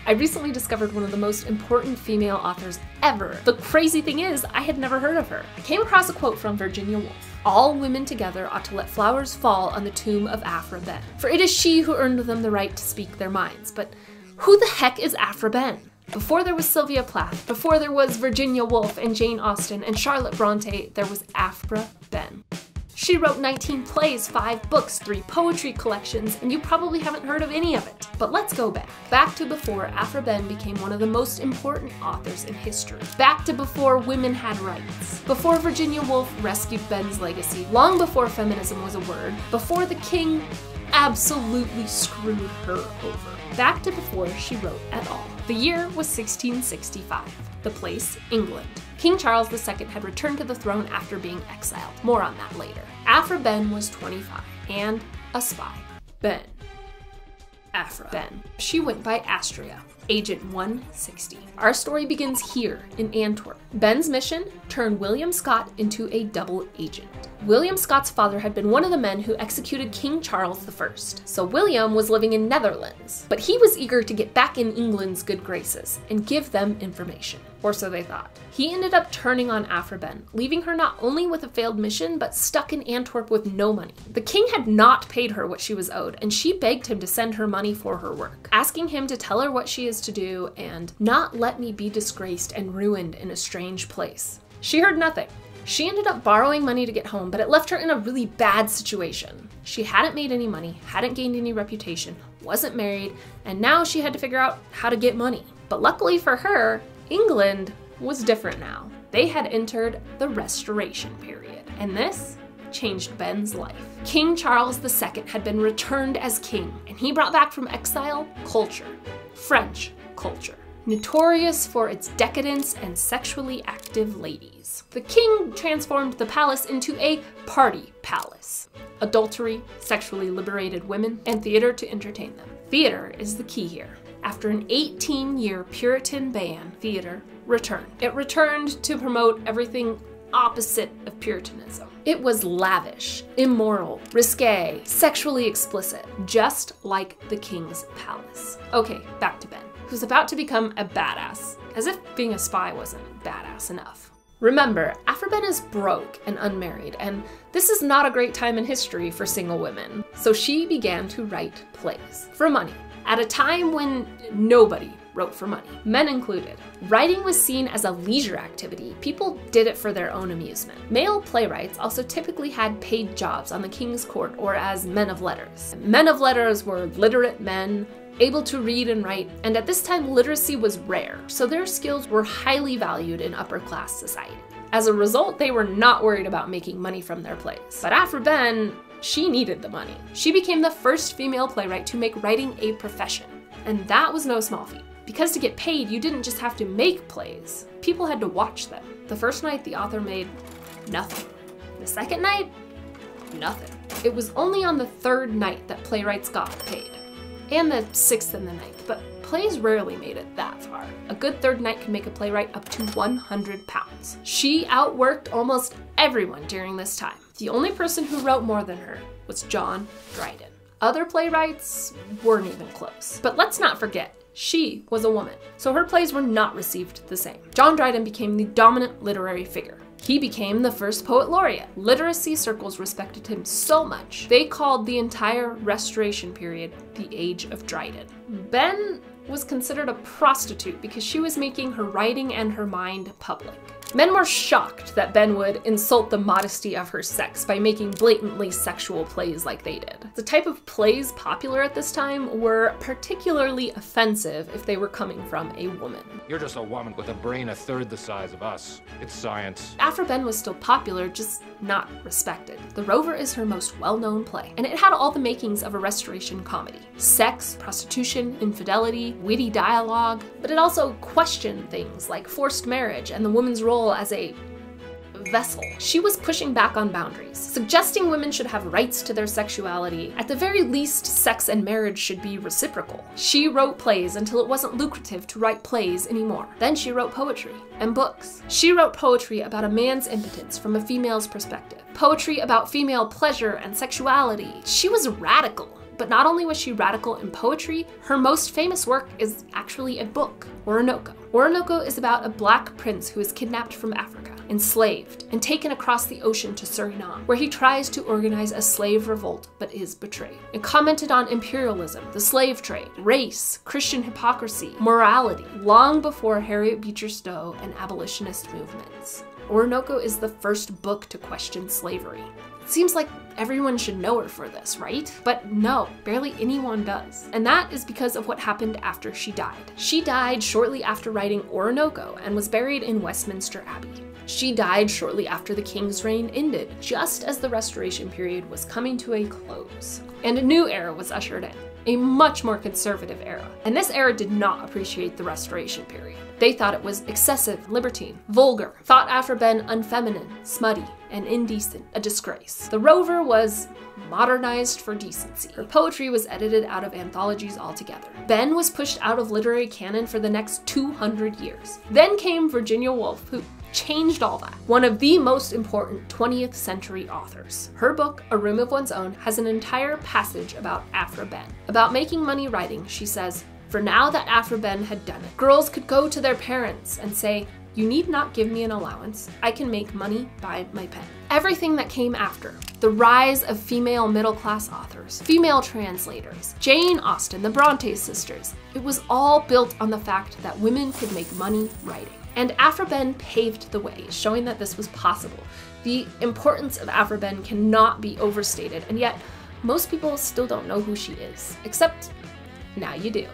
I recently discovered one of the most important female authors ever. The crazy thing is, I had never heard of her. I came across a quote from Virginia Woolf. "All women together ought to let flowers fall on the tomb of Aphra Behn, for it is she who earned them the right to speak their minds." But who the heck is Aphra Behn? Before there was Sylvia Plath, before there was Virginia Woolf and Jane Austen and Charlotte Bronte, there was Aphra Behn. She wrote 19 plays, 5 books, 3 poetry collections, and you probably haven't heard of any of it. But let's go back. Back to before Aphra Behn became one of the most important authors in history. Back to before women had rights. Before Virginia Woolf rescued Behn's legacy. Long before feminism was a word. Before the king absolutely screwed her over. Back to before she wrote at all. The year was 1665. The place, England. King Charles II had returned to the throne after being exiled. More on that later. Aphra Behn was 25 and a spy. Behn. Aphra Behn. She went by Astria, Agent 160. Our story begins here in Antwerp. Behn's mission? Turn William Scott into a double agent. William Scott's father had been one of the men who executed King Charles I, so William was living in Netherlands. But he was eager to get back in England's good graces and give them information. Or so they thought. He ended up turning on Aphra Behn, leaving her not only with a failed mission, but stuck in Antwerp with no money. The king had not paid her what she was owed, and she begged him to send her money for her work, asking him to tell her what she is to do and not let me be disgraced and ruined in a strange place. She heard nothing. She ended up borrowing money to get home, but it left her in a really bad situation. She hadn't made any money, hadn't gained any reputation, wasn't married, and now she had to figure out how to get money. But luckily for her, England was different now. They had entered the Restoration period, and this changed Behn's life. King Charles II had been returned as king, and he brought back from exile culture, French culture, notorious for its decadence and sexually active ladies. The king transformed the palace into a party palace. Adultery, sexually liberated women, and theater to entertain them. Theater is the key here. After an 18-year Puritan ban, theater returned. It returned to promote everything opposite of Puritanism. It was lavish, immoral, risque, sexually explicit, just like the king's palace. Okay, back to Behn, who's about to become a badass, as if being a spy wasn't badass enough. Remember, Aphra Behn is broke and unmarried, and this is not a great time in history for single women. So she began to write plays for money, at a time when nobody wrote for money, men included. Writing was seen as a leisure activity. People did it for their own amusement. Male playwrights also typically had paid jobs on the king's court or as men of letters. Men of letters were literate men, able to read and write, and at this time literacy was rare, so their skills were highly valued in upper class society. As a result, they were not worried about making money from their plays. But Aphra Behn, she needed the money. She became the first female playwright to make writing a profession, and that was no small feat. Because to get paid, you didn't just have to make plays. People had to watch them. The first night, the author made nothing. The second night, nothing. It was only on the third night that playwrights got paid. And the 6th and the 9th, but plays rarely made it that far. A good third night could make a playwright up to £100. She outworked almost everyone during this time. The only person who wrote more than her was John Dryden. Other playwrights weren't even close. But let's not forget, she was a woman, so her plays were not received the same. John Dryden became the dominant literary figure. He became the first poet laureate. Literacy circles respected him so much, they called the entire Restoration period the Age of Dryden. Behn was considered a prostitute because she was making her writing and her mind public. Men were shocked that Behn would insult the modesty of her sex by making blatantly sexual plays like they did. The type of plays popular at this time were particularly offensive if they were coming from a woman. You're just a woman with a brain a third the size of us. It's science. Aphra Behn was still popular, just not respected. The Rover is her most well-known play, and it had all the makings of a Restoration comedy. Sex, prostitution, infidelity, witty dialogue, but it also questioned things like forced marriage and the woman's role as a vessel. She was pushing back on boundaries, suggesting women should have rights to their sexuality. At the very least, sex and marriage should be reciprocal. She wrote plays until it wasn't lucrative to write plays anymore. Then she wrote poetry and books. She wrote poetry about a man's impotence from a female's perspective. Poetry about female pleasure and sexuality. She was radical. But not only was she radical in poetry, her most famous work is actually a book, Oroonoko. Oroonoko is about a black prince who is kidnapped from Africa, enslaved, and taken across the ocean to Suriname, where he tries to organize a slave revolt but is betrayed. It commented on imperialism, the slave trade, race, Christian hypocrisy, morality, long before Harriet Beecher Stowe and abolitionist movements. Oroonoko is the first book to question slavery. It seems like everyone should know her for this, right? But no, barely anyone does. And that is because of what happened after she died. She died shortly after writing Oroonoko and was buried in Westminster Abbey. She died shortly after the king's reign ended, just as the Restoration period was coming to a close. And a new era was ushered in, a much more conservative era. And this era did not appreciate the Restoration period. They thought it was excessive, libertine, vulgar, thought Aphra Behn unfeminine, smutty, and indecent, a disgrace. The Rover was modernized for decency. Her poetry was edited out of anthologies altogether. Behn was pushed out of literary canon for the next 200 years. Then came Virginia Woolf, who changed all that. One of the most important 20th century authors. Her book, A Room of One's Own, has an entire passage about Aphra Behn. About making money writing, she says, "For now that Aphra Behn had done it, girls could go to their parents and say, 'You need not give me an allowance. I can make money by my pen.'" Everything that came after, the rise of female middle-class authors, female translators, Jane Austen, the Bronte sisters, it was all built on the fact that women could make money writing. And Aphra Behn paved the way, showing that this was possible. The importance of Aphra Behn cannot be overstated, and yet most people still don't know who she is, except now you do.